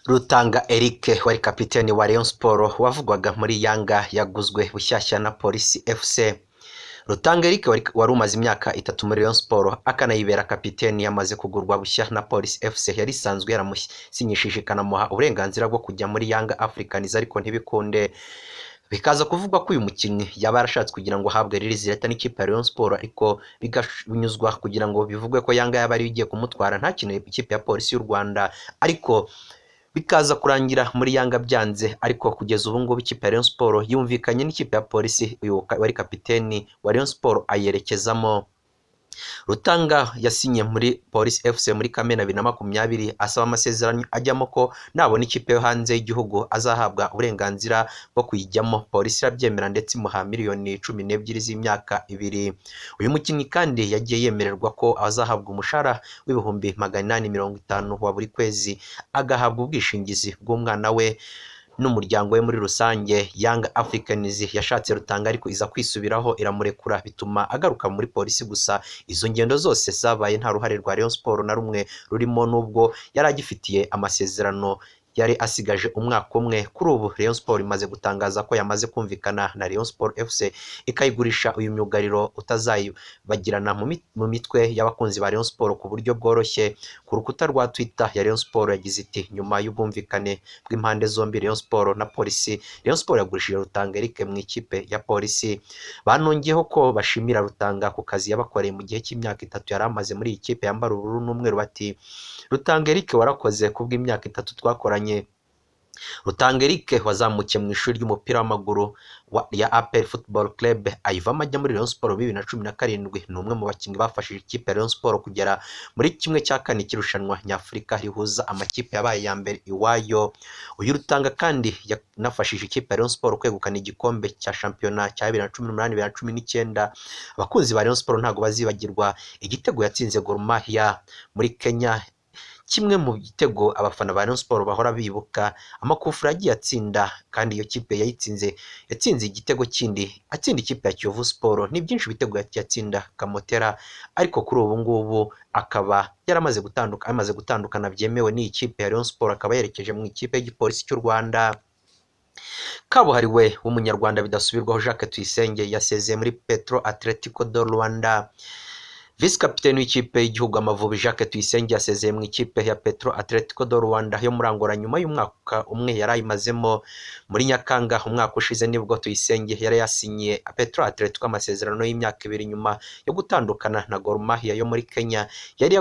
Rutanga Eric wari kapiteni wa Rayon Sport wavugwaga muri Yanga yaguzwe bushyashya na Police FC. Rutanga Eric wari umaze imyaka 3 muri Rayon Sport akanayibera kapiteni yamaze kugurwa bushya na Police FC. Yari isanzwe yaramusinyishije ikanamuha uburenganzira bwo kujya muri Yanga Africans ariko ntibikunde. Bikaza kuvugwa ko uyu mukinnyi yaba yarashatse kugira ngo ahabwe release leta n'ikipe ya Rayon Sport ariko binyuzwa kugira ngo bivugwe ko Yanga yaba ari igiye kumutwara ntakineye ikipe ya Polisi y'u Rwanda, ariko bikaza kurangira muri Yanga byanze. Ariko kugeza ubu ngubu ikipe ya Rayon Sport yumvikanye n'ikipe ya Polisi, uyu wari kapiteni wa Rayon Sport ayerekezamo. Rutanga yasinye muri Police FC muri Kamena 2020 asaba amasezerano ajyamo ko nabona ikipe yo hanze y'igihugu azahabwa uburenganzira bwo kuyijyamo. Polisi irabyemera ndetse imuha miliyoni 12 z'imyaka 2. Uyu mukinnyi kandi yagiye yemererwa ko azahabwa umushahara w'ibihumbi 850 wa buri kwezi, agahabwa ubwishingizi bw'umwana we n'umuryango we muri rusange. Young Africans yashatse Rutanga ariko iza kwisubiraho iramurekura bituma agaruka muri Polisi. Gusa izo ngendo zose zabaye nta ruhare rwa Rayon Sport na rumwe rurimo, nubwo yari agifitiye amasezerano yari asigaje umwaka umwe. Kuri ubu Rayon Sport imaze gutangaza ko yamaze kumvikana na Rayon Sport FC ikayigurisha uyu myugariro utazayibagirana mu mitwe y'abakunzi ba Rayon Sport ku buryo bworoshye. Ku rukuta rwa Twitter ya Rayon Sport yagize iti nyuma y'ubwumvikane bw'impande zombi Rayon Sport na Polisi, Rayon Sport yagurishije Rutanga Eric mu ikipe ya Polisi. Banongeyeho ko bashimira Rutanga ku kazi yabakoreye mu gihe cy'imyaka 3 yari amaze muri iyi kipe yambara ubururu n'umweru. Bati Rutanga Eric warakoze kubw'imyaka 3 twakoranye. Rutanga Eric wazamukiye mu ishuri ry'umupira w'amaguru ya APR Football Club ayivamo ajya muri Rayon Sport 2017. Ni umwe mu bakinnyi bafashije ikipe ya Rayon Sport kugera muri kimwe cya kane cy'irushanwa nyafurika rihuza amakipe yabaye ya mbere iwayo. Uyu Rutanga kandi yanafashije ikipe ya Rayon Sport kwegukana igikombe cya shampiyona cya 2018-2019. Abakunzi ba Rayon Sport ntago bazibagirwa igitego yatsinze Gor Mahia muri Kenya, kimwe mu gitego abafana ba Rayon Sport bahora bibuka. Amakufura yagiye atsinda kandi iyo kipe yatsinze igitego kindi atsinda ikipe ya Kiyovu Sport. Ni byinshi ibitego yatsinda Kamotera, ariko kuri ubu ngubu akaba yaramaze gutandukana byemewe n'iyi kipe ya Rayon Sport, akaba yerekeje mu ikipe y'Igipolisi cy'u Rwanda. Kabuhariwe w'umunyarwanda bidasubirwaho Jacques Tuyisenge yasezeye muri Petro Atletico do Rwanda. Vice capitaine w'ikipe y'igihugu Amavubi Jacques Tuyisenge yasezeye mu ikipe ya Petro Atletico do Rwanda yo muri Angola nyuma y'umwaka umwe yari ayimazemo. Muri Nyakanga umwaka ushize nibwo Tuyisenge yari yasinyiye Petro Atletico amasezerano y'imyaka 2 nyuma yo gutandukana na Gor Mahia yo muri Kenya. Yari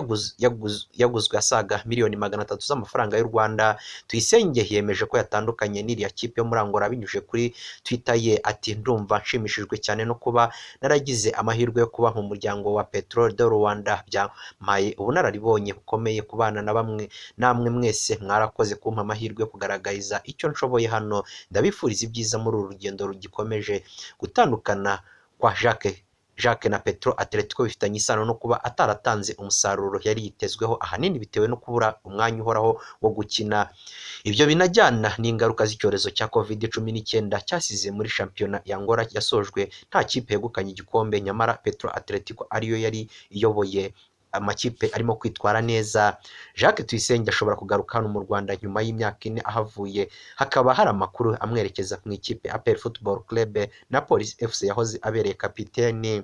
yaguzwe asaga miliyoni 300 z'amafaranga y'u Rwanda. Tuyisenge yemeje ko yatandukanye n'iriya kipe yo muri Angola binyuje kuri Twitter ye ati ndumva nshimishijwe cyane no kuba naragize amahirwe yo kuba mu muryango wa Petro do Rwanda. Byamaye ubunararibonye bukomeye kubana na bamwe namwe mwese mwarakoze kumpa amahirwe yo kugaragariza icyo nshoboye hano. Ndabifuriza ibyiza muri uru rugendo rugikomeje. Gutandukana kwa Jacques na Petro Atletico bifitanye isano no kuba ataratanze umusaruro yari yitezweho, ahanini bitewe no kubura umwanya uhoraho wo gukina. Ibyo binajyana n'ingaruka z'icyorezo cya COVID-19 cyasize muri shampiyona ya Angola yasojwe nta kipe yegukanye igikombe. Nyamara Petro Atletico ariyo yari iyoboye amakipe arimo kwitwara neza. Jacques Tuyisenge ashobora kugaruka hano mu Rwanda nyuma y'imyaka 4 ahavuye. Hakaba hari amakuru amwerekeza mu ikipe APR Football Club na Police FC yahoze abereye kapiteni.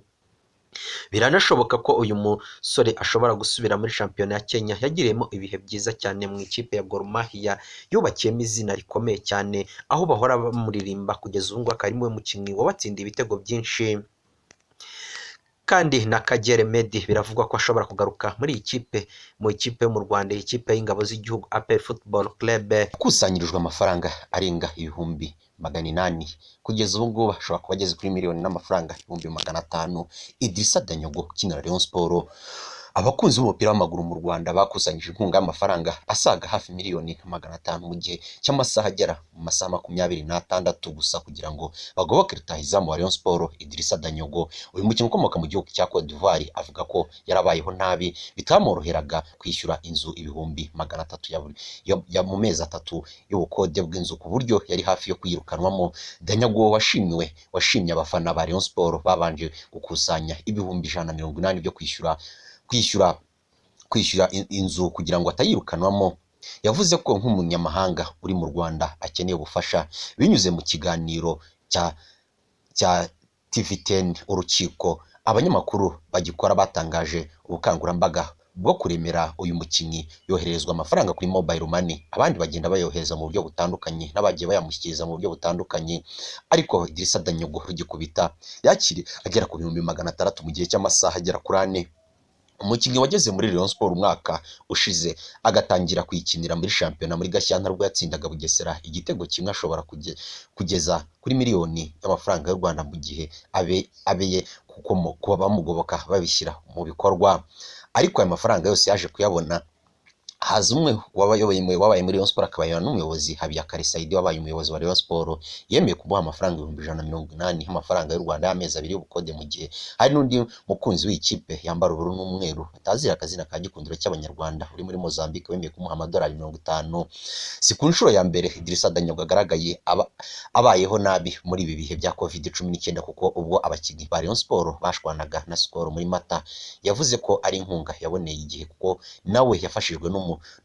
Biranashoboka ko uyu musore ashobora gusubira muri shampiyona ya Kenya yagiriyemo ibihe byiza cyane mu ikipe ya Gor Mahia yubakiyemo izina rikomeye cyane, aho bahora bamuririmba kugeza ubu ngubu akaba ari we mukinnyi wabatsindiye ibitego byinshi. Kandi na Kagere Medi biravugwa ko ashobora kugaruka muri iyi kipe mu ikipe yo mu Rwanda, ikipe y'ingabo z'igihugu APR Football Club. Kusanyirijwe amafaranga arenga ibihumbi 800 kugeza ubu ngubu ashobora kuba ageze kuri miliyoni n'amafaranga 500,000. Idrissa Danyogo ukinira Rayon Sport. Abakunzi b'umupira w'amaguru mu Rwanda bakusanyije inkunga y'amafaranga asaga hafi miliyoni 500 mu gihe cy'amasaha agera mu masaha 26 gusa kugira ngo bagoboke rutahizamu wa Rayon Sport Idrissa Danyogo. Uyu mukinnyi ukomoka mu gihugu cya Cote d'Ivoire avuga ko yarabayeho nabi bitamworoheraga kwishyura inzu ibihumbi 300 ya mu mezi 3 y'ubukode bw'inzu, ku buryo yari hafi yo kwirukanwamo. Danyogo washimye abafana ba Rayon Sport babanje gukusanya ibihumbi 180 byo kwishyura inzu kugira ngo atayirukanwamo. yavuze ko nk'umunyamahanga uri mu Rwanda akeneye ubufasha binyuze mu kiganiro cya TV10 urukiko abanyamakuru bagikora batangaje ubukangurambaga bwo kuremera uyu mukinnyi yoherezwa amafaranga kuri mobile money, abandi bagenda bayohereza mu buryo butandukanye n'abagiye bayamushyikiriza mu buryo butandukanye, ariko Idrissa Danyogo rugikubita yakiri agera ku 600 mu gihe cy'amasaha agera kuri 4. Umukinnyi wageze muri Rayon Sport umwaka ushize agatangira kuyikinira muri shampiyona muri Gashyantare ubwo yatsindaga Bugesera igitego kimwe ashobora kugeza kuri miliyoni y'amafaranga y'u Rwanda mu gihe abeye kuba bamugoboka babishyira mu bikorwa, ariko aya mafaranga yose yaje kuyabona haza umwe wabaye muri Rayon Sport akabayana n'umuyobozi Habiyakare Saidi wabaye umuyobozi wa Rayon Sport yemeye kumuha amafaranga 180 y'amafaranga y'u Rwanda y'amezi 2 y'ubukode, mu gihe hari n'undi mukunzi w'ikipe yambara ubururu n'umweru atazira akazina ka gikundiro cy'abanyarwanda uri muri Mozambique wemeye kumuha amadolari 50. Si ku nshuro ya mbere Idrissa Danyogo agaragaye abayeho nabi muri ibi bihe bya COVID-19, kuko ubwo abakinnyi ba Rayon Sport bashwanaga na Skol muri Mata yavuze ko ari inkunga yaboneye igihe kuko nawe yafashijwe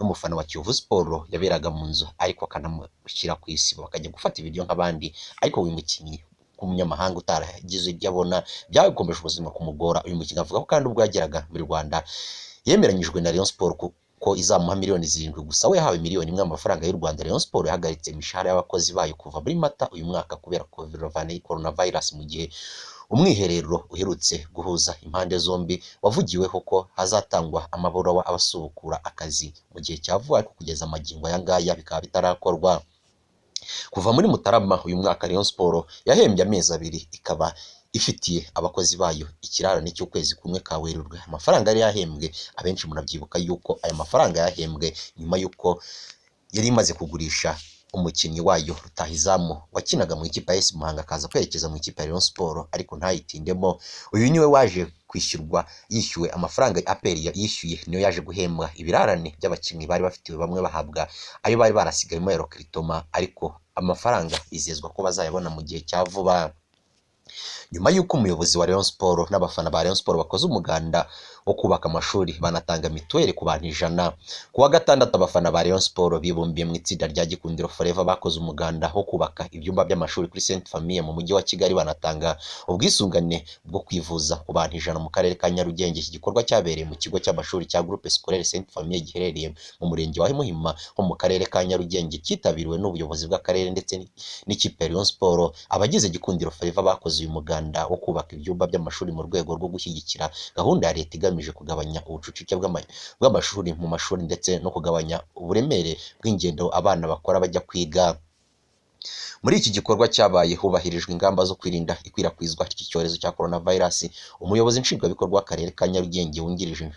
n'umufana wa Kiyovu Sport yaberaga mu nzu ariko akanamushyira ku isi bakajya gufata ibiryo nk'abandi, ariko uyu mukinnyi k'umunyamahanga utaragize ibyo abona byakomeje ubuzima kumugora. Uyu mukinnyi avuga ko kandi ubwo yageraga muri Rwanda yemeranyijwe na Rayon Sport ko izamuha miliyoni 7 gusa we yahawe miliyoni 1 amafaranga y'u Rwanda. Rayon Sport yahagaritse imishahara y'abakozi bayo kuva muri Mata uyu mwaka kubera coronavirus, mu gihe umwiherero uherutse guhuza impande zombi wavugiweho ko hazatangwa amabaruwa abasubukura akazi mu gihe cya vuba, ariko kugeza amagingo aya ngaya bikaba bitarakorwa. Kuva muri Mutarama uyu mwaka Rayon Sport yahembye amezi 2 ikaba ifitiye abakozi bayo ikirarane cy'ukwezi kumwe ka Werurwe. Amafaranga yari yahembwe abenshi munabyibuka yuko aya mafaranga yahembwe nyuma yuko yari imaze kugurisha umukinnyi wayo Rutahizamu wakinaga mu ikipe ya AS Muhanga akaza kwerekeza mu ikipe ya Rayon Sport ariko ntayitindemo. Uyu niwe waje kwishyurwa yishyuwe amafaranga APR yishyuye, niyo yaje guhembwa ibirarane by'abakinnyi bari bafitiwe, bamwe bahabwa ayo bari barasigayemo ya Critoma, ariko amafaranga bizezwa ko bazayabona mu gihe cya vuba. Nyuma y'uko umuyobozi wa Rayon Sport n'abafana ba Rayon Sport bakoze umuganda wo kubaka amashuri banatanga mituweli ku bantu 100, kuwa gatandatu abafana ba Rayon Sport bibumbiye mu itsinda rya Gikundiro Forever bakoze umuganda wo kubaka ibyumba by'amashuri kuri Sainte Famille mu mujyi wa Kigali, banatanga ubwisungane bwo kwivuza ku bantu 100 mu karere ka Nyarugenge. Iki gikorwa cyabereye mu kigo cy'amashuri cya Groupe Scolaire Sainte Famille giherereye mu murenge wa Muhima ho mu karere ka Nyarugenge, cyitabiriwe n'ubuyobozi bw'akarere ndetse n'ikipe ya Rayon Sport. Abagize Gikundiro Forever bakoze uyu muganda wo kubaka ibyumba by'amashuri mu rwego rwo gushyigikira gahunda ya leta igamije kugabanya ubucucike bw'amashuri mu mashuri ndetse no kugabanya uburemere bw'ingendo abana bakora bajya kwiga. Muri iki gikorwa cyabaye hubahirijwe ingamba zo kwirinda ikwirakwizwa ry'icyorezo cya coronavirus. Umuyobozi nshingwabikorwa w'akarere ka Nyarugenge wungirije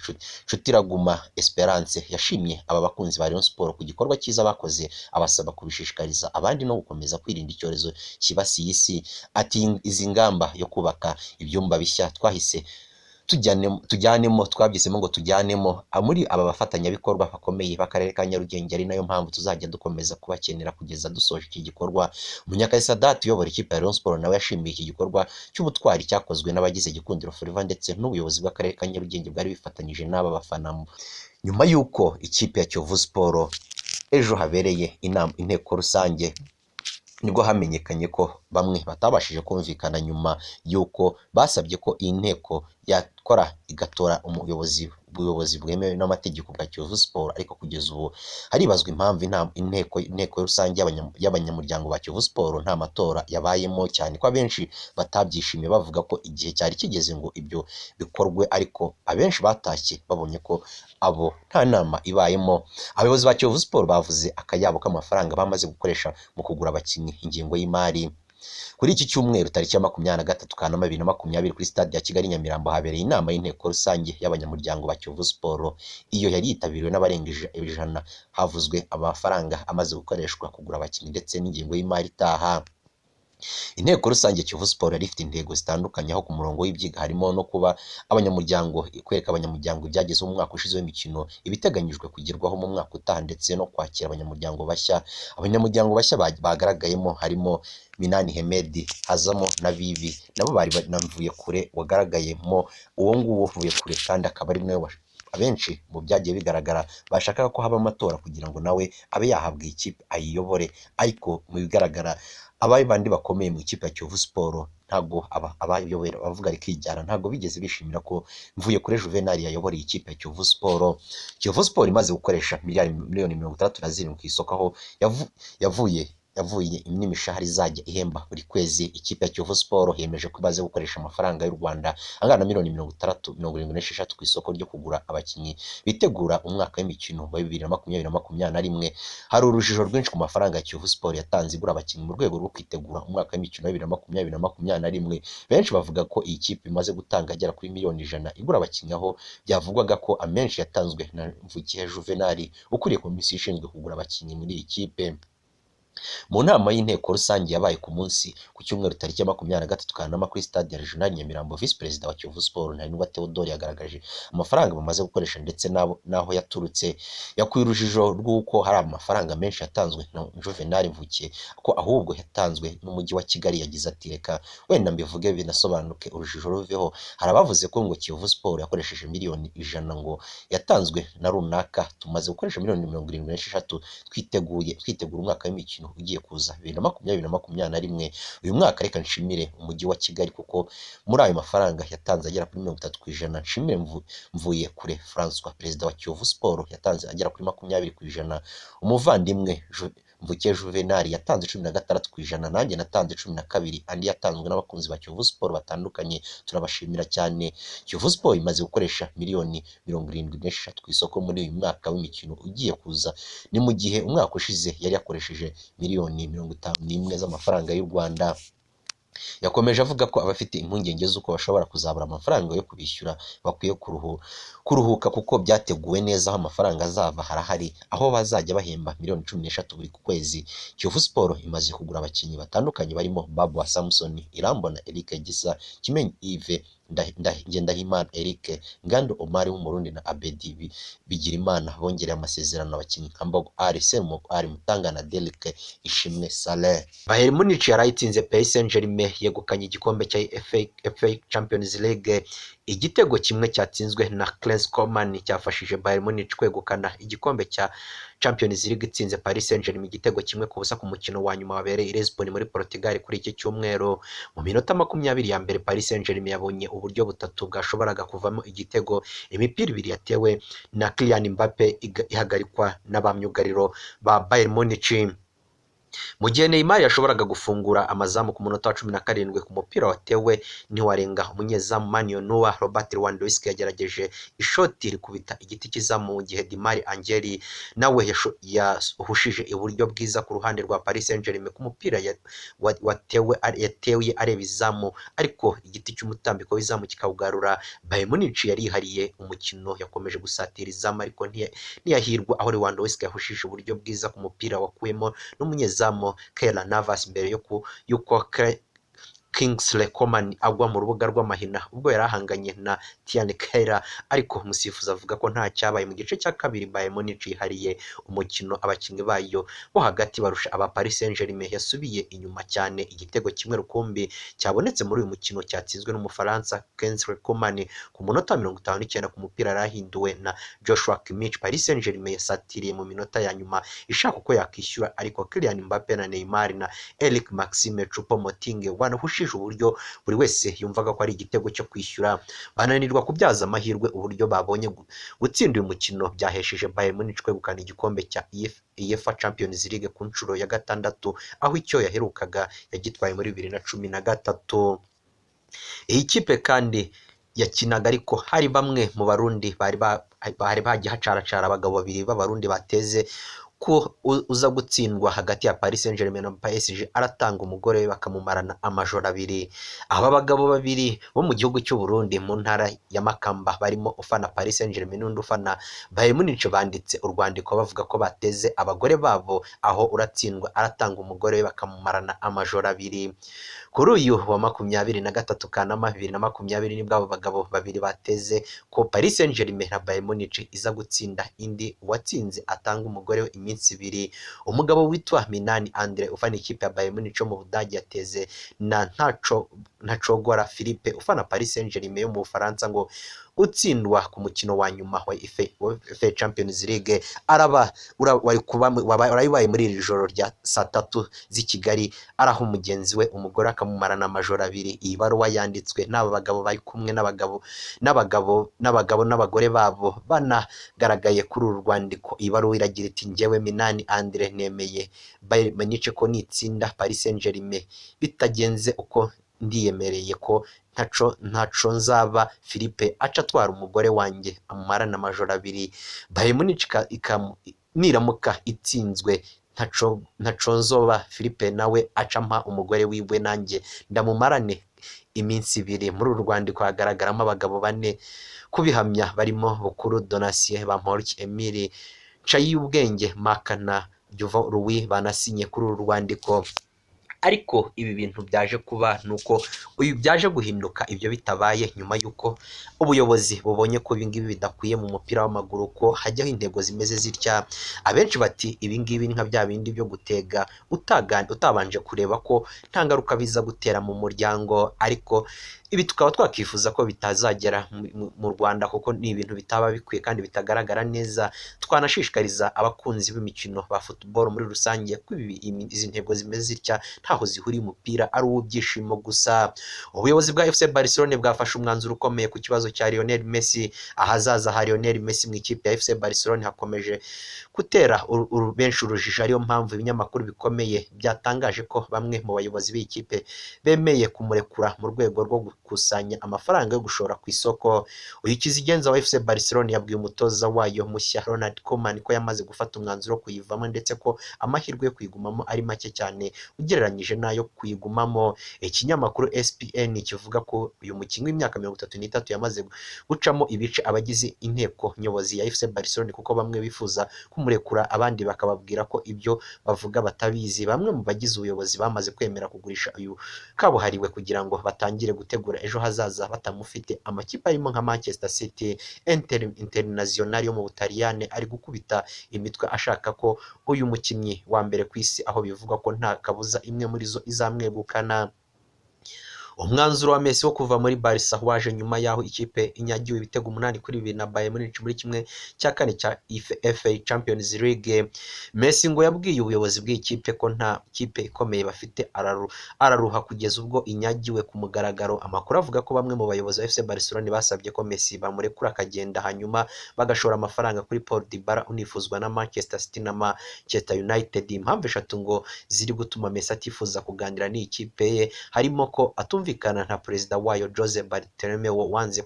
Nshutiraguma Esperance yashimye aba bakunzi ba Rayon Sport ku gikorwa cyiza bakoze, abasaba kubishishikariza abandi no gukomeza kwirinda icyorezo kibasiye isi. Ati izi ngamba yo kubaka ibyumba bishya twabyisemo ngo tujyanemo muri aba bafatanyabikorwa bakomeye b'akarere ka Nyarugenge, ari nayo mpamvu tuzajya dukomeza kubakenera kugeza dusoje iki gikorwa. Munyakazi Sadat uyobora ikipe ya Rayon Sport nawe yashimiye iki gikorwa cy'ubutwari cyakozwe n'abagize Gikundiro Forever ndetse n'ubuyobozi bw'akarere ka Nyarugenge bwari bifatanyije n'aba bafana. Nyuma y'uko ikipe ya Kiyovu Sport ejo habereye inteko rusange, nibwo hamenyekanye ko bamwe batabashije kumvikana nyuma y'uko basabye ko iyi nteko yakora igatora ubuyobozi bwemewe n'amategeko bwa Kiyovu Sport, ariko kugeza ubu haribazwa impamvu inteko rusange y'abanyamuryango ba Kiyovu Sport nta matora yabayemo, cyane ko abenshi batabyishimiye bavuga ko igihe cyari kigeze ngo ibyo bikorwe, ariko abenshi batashye babonye ko abo nta nama ibayemo. Abayobozi ba Kiyovu Sport bavuze akayabo k'amafaranga bamaze gukoresha mu kugura abakinnyi ingingo y'imari. Kuri iki cyumweru tariki ya 23 Kanama 2020 kuri stade ya Kigali Nyamirambo habereye inama y'inteko rusange y'abanyamuryango ba Kiyovu Sport. Iyo yari yitabiriwe n'abarenga 100. Havuzwe amafaranga amaze gukoreshwa kugura abakinnyi ndetse n'ingingo y'imari itaha. Inteko rusange Kiyovu Sport yari ifite intego zitandukanye, aho ku murongo w'ibyiga harimo no kuba kwereka abanyamuryango ibyagezeho mu mwaka ushize w'imikino, ibiteganyijwe kugerwaho mu mwaka utaha ndetse no kwakira abanyamuryango bashya. Abanyamuryango bashya bagaragayemo harimo Minani Hemedi, hazamo na Bibi, nabo bari banamvuye kure wagaragayemo. Uwo nguwo uvuye kure kandi akaba ari nawe abenshi mu byagiye bigaragara bashakaga ko haba amatora kugira ngo nawe abe yahabwa ikipe ayiyobore, ariko mu bigaragara abaye bandi bakomeye mu ikipe ya Kiyovu Sport ntabwo abayobora bavuga rikijyana ntabwo bigeze bishimira ko Mvuyekure Juvenal yayoboreye ikipe ya Kiyovu Sport. Kiyovu Sport imaze gukoresha miliyoni 67 ku isoko, aho yavuye n'imishahara izajya ihemba buri kwezi. Ikipe ya Kiyovu Sport yemeje ko imaze gukoresha amafaranga y'u Rwanda angana na miliyoni 76 ku isoko ryo kugura abakinnyi bitegura umwaka w'imikino wa 2021. Hari urujijo rwinshi ku mafaranga ya Kiyovu Sport yatanze igura abakinnyi mu rwego rwo kwitegura umwaka w'imikino wa 2021. Benshi bavuga ko iyi kipe imaze gutanga agera kuri miliyoni 100 igura abakinnyi, aho byavugwaga ko amenshi yatanzwe na Mvukiye Juvenal ukuriye komisiyo ishinzwe kugura abakinnyi muri iyi kipe. Mu nama y'inteko rusange yabaye ku munsi ku cyumweru tariki ya 23 Kanama kuri stade ya Regional Nyamirambo, Visi Perezida wa Kiyovu Sport Ntarinubwa Theodore yagaragaje amafaranga bamaze gukoresha ndetse naho yaturutse. Yakuye urujijo rw'uko hari amafaranga menshi yatanzwe na Juvenal Mvukiye ko ahubwo yatanzwe n'umujyi wa Kigali. Yagize ati reka wenda mbivuge binasobanuke urujijo ruveho. Hari abavuze ko ngo Kiyovu Sport yakoresheje miliyoni 100 ngo yatanzwe na runaka. Tumaze gukoresha miliyoni 76 twitegura umwaka w'imikino ugiye kuza 2021. Uyu mwaka reka nshimire umujyi wa Kigali kuko muri ayo mafaranga yatanze agera kuri 30%. Nshimire Mvuyekure François, perezida wa Kiyovu Sport, yatanze agera kuri 20%. Umuvandimwe Mvukiye Juvenal yatanze 16%, nanjye natanze 12%. Andi yatanzwe n'abakunzi ba Kiyovu Sport batandukanye, turabashimira cyane. Kiyovu Sport imaze gukoresha miliyoni 76 ku isoko muri uyu mwaka w'imikino ugiye kuza, ni mu gihe umwaka ushize yari yakoresheje miliyoni 51 z'amafaranga y'u Rwanda. Yakomeje avuga ko abafite impungenge z'uko bashobora kuzabura amafaranga yo kubishyura bakwiye kuruhuka kuko byateguwe neza, aho amafaranga azava harahari, aho bazajya bahemba miliyoni 13 buri kwezi. Kiyovu Sport imaze kugura abakinnyi batandukanye barimo Babu wa Samson, Irambona Eric Gisa, Kimenyi Yves, Ngendahimana Eric, Ngando Omar w'Umurundi na Abedi Bigirimana bongereye amasezerano abakinnyi nka Mbogo Ali, Semuko Ali, Mutangana Derek, Ishimwe Saleh. Bayern Munich yarayitsinze Paris Saint-Germain yegukanye igikombe cya FA Champions League. Igitego kimwe cyatsinzwe na Clarence Coman cyafashije Bayern Munich kwegukana igikombe cya Champions League itsinze Paris Saint-Germain igitego kimwe ku busa ku mukino wa nyuma wabereye i Lisbon muri Portugal kuri iki cyumweru. Mu minota 20 ya mbere Paris Saint-Germain yabonye uburyo butatu bwashoboraga kuvamo igitego. Imipira ibiri yatewe na Kylian Mbappe ihagarikwa n'abamyugariro ba Bayern Munich. Mu gihe Neymar yashoboraga gufungura amazamu ku munota wa 17 ku mupira watewe ntiwarenga umunyezamu Manuel Neuer, Robert Lewandowski yagerageje ishoti rikubita igiti kizamu, mu gihe Di Maria Angel nawe yahushije iburyo bwiza ku ruhande rwa Paris Saint-Germain ku mupira yatewe areba izamu, ariko igiti cy'umutambiko w'izamu kikawugarura. Bayern Munich yarihariye umukino, yakomeje gusatira izamu ariko ntiyahirwa, aho Lewandowski yahushije uburyo bwiza ku mupira wakuwemo n'umunyezamu Keylor Navas mbere yuko Kingsley Coman agwa mu rubuga rw'amahina ubwo yari ahanganye na Tian Keira, ariko umusifuzi avuga ko nta cyabaye. Mu gice cya kabiri Bayern Munich yihariye umukino, abakinnyi bayo bo hagati barusha aba Paris Saint-Germain yasubiye inyuma cyane. Igitego kimwe rukumbi cyabonetse muri uyu mukino cyatsinzwe n'Umufaransa Kingsley Coman ku munota 59 ku mupira yarahinduwe na Joshua Kimmich. Paris Saint-Germain yasatiriye mu minota ya nyuma ishaka uko yakishyura, ariko Kylian Mbappe na Neymar na Eric Maxime Choupo-Moting wanahushije uburyo buri wese yumvaga ko ari igitego cyo kwishyura, bananirwa kubyaza amahirwe. Uburyo babonye gutsinda uyu mukino byahesheje Bayern Munich kwegukana igikombe cya UEFA Champions League ku nshuro ya 6, aho icyo yaherukaga yagitwaye muri 2013. Iyi kipe kandi yakinaga, ariko hari bamwe mu Barundi bari bagiye hacaracara abagabo babiri b'Abarundi bateze ko uza gutsindwa hagati ya Paris Saint-Germain na PSG aratanga umugore we bakamumarana amajoro abiri. Aba bagabo babiri bo mu gihugu cy'u Burundi mu ntara ya Makamba barimo ufana Paris Saint-Germain n'undi ufana Bayern Munich banditse urwandiko bavuga ko bateze abagore babo, aho uratsindwa aratanga umugore we bakamumarana amajoro abiri. Kuri uyu wa 23 Kanama 2020 nibwo abo bagabo babiri bateze ko Paris Saint-Germain na Bayern Munich iza gutsinda indi, uwatsinze atanga umugore we iminsi ibiri. Umugabo witwa Minani Andre ufana ikipe ya Bayern Munich mu Budage yateze na Ntacogora Philippe ufana Paris Saint-Germain yo mu Bufaransa ngo utsindwa ku mukino wa nyuma wa FA Champions League warabaye muri iri joro rya saa tatu z'i Kigali, araho mugenzi we umugore akamumarana amajoro abiri. Iyi baruwa yanditswe n'aba bagabo bari kumwe n'abagore babo banagaragaye kuri uru rwandiko. Iyi baruwa iragira iti: njyewe Minani Andre nemeye Bayern Munich ko nitsinda Paris Saint-Germain bitagenze uko ndiyemereye ko ntaco nzaba Philippe aca atwara umugore wanjye amumarana amajoro abiri. Bayern Munich niramuka itsinzwe ntaco nzoba Philippe nawe aca ampa umugore wiwe nanjye ndamumarane iminsi ibiri. Muri uru rwandiko hagaragaramo abagabo bane kubihamya barimo Bukuru Donatien, Bamporiki Emile, Nshayiyubwenge Marc na Diouf Louis banasinye kuri uru rwandiko. Ariko ibi bintu byaje kuba nuko byaje guhinduka ibyo bitabaye nyuma y'uko ubuyobozi bubonye ko ibingibi bidakwiye mu mupira w'amaguru, ko hajyaho intego zimeze zitya. Abenshi bati ibingibi ni nka bya bindi byo gutega utabanje kureba ko nta ngaruka biza gutera mu muryango. Ariko ibi tukaba twakifuza ko bitazagera mu Rwanda, kuko ni ibintu bitaba bikwiye kandi bitagaragara neza. Twanashishikariza abakunzi b'imikino ba football muri rusange ko izi ntego zimeze zitya ntaho zihuriye umupira ari uw'ibyishimo gusa. Ubuyobozi bwa FC Barcelone bwafashe umwanzuro ukomeye ku kibazo cya Lionel Messi. Ahazaza ha Lionel Messi mu ikipe ya FC Barcelone hakomeje gutera benshi urujijo, ariyo mpamvu ibinyamakuru bikomeye byatangaje ko bamwe mu bayobozi b'ikipe bemeye kumurekura mu rwego rwo gukusanya amafaranga yo gushora ku isoko. Uyu kizigenza wa FC Barcelone yabwiye umutoza wayo mushya Ronald Koeman ko yamaze gufata umwanzuro wo kuyivamo, ndetse ko amahirwe yo kuyigumamo ari make cyane ugereranyije n'ayo kuyigumamo. Ikinyamakuru SPN kivuga ko uyu mukinnyi w'imyaka 33 yamaze gucamo ibice abagize inteko nyobozi ya FC Barcelone, kuko bamwe bifuza kumurekura abandi bakababwira ko ibyo bavuga batabizi. Bamwe mu bagize ubuyobozi bamaze kwemera kugurisha uyu kabuhariwe kugira ngo batangire gutegura ejo hazaza batamufite. Amakipe arimo nka Manchester City, Internazionale yo mu Butaliyane ari gukubita imitwe ashaka ko uyu mukinnyi wa mbere ku isi, aho bivugwa ko nta kabuza imwe muri zo izamwegukana. Umwanzuro wa Messi wo kuva muri Barca waje nyuma y'aho ikipe inyagiwe ibitego 8-2 na Bayern Munich muri kimwe cya kane cya FA Champions League. Messi ngo yabwiye ubuyobozi bw'ikipe ko nta kipe ikomeye bafite, araruha kugeza ubwo inyagiwe ku mugaragaro. Amakuru avuga ko bamwe mu bayobozi ba FC Barcelone basabye ko Messi bamurekura akagenda, hanyuma bagashora amafaranga kuri Paul Dybala unifuzwa na Manchester City na Manchester United. Impamvu eshatu ngo ziri gutuma Messi atifuza kuganira n'ikipe ye, harimo ko atumvikana na perezida wayo Jose Bartomeu wanze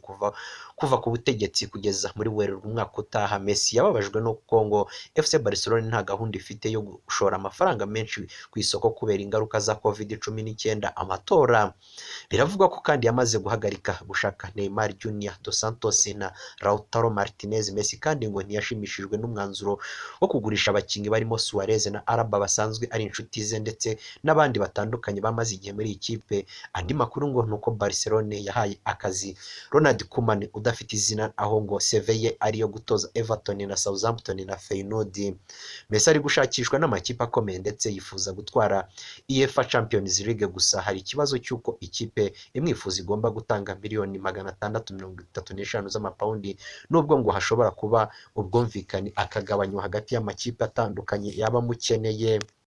kuva ku butegetsi kugeza muri Werurwe umwaka utaha. Messi yababajwe n'uko ngo FC Barcelone nta gahunda ifite yo gushora amafaranga menshi ku isoko kubera ingaruka za COVID-19. Amatora biravugwa ko kandi yamaze guhagarika gushaka Neymar Jr, Dos Santos na Lautaro Martinez. Messi kandi ngo ntiyashimishijwe n'umwanzuro wo kugurisha abakinnyi barimo Suarez na Alaba basanzwe ari inshuti ze, ndetse n'abandi batandukanye bamaze igihe muri iyi kipe. Andi makuru ngo nuko Barcelone yahaye akazi Ronald Koeman udafite izina, aho ngo CV ye ariyo gutoza Everton na Southampton na Feyenoord. Messi ari gushakishwa n'amakipe akomeye ndetse yifuza gutwara UEFA Champions League, gusa hari ikibazo cy'uko ikipe imwifuza igomba gutanga miliyoni 635 z'amapawundi, nubwo ngo hashobora kuba ubwumvikane akagabanywa hagati y'amakipe atandukanye yaba mukeneye.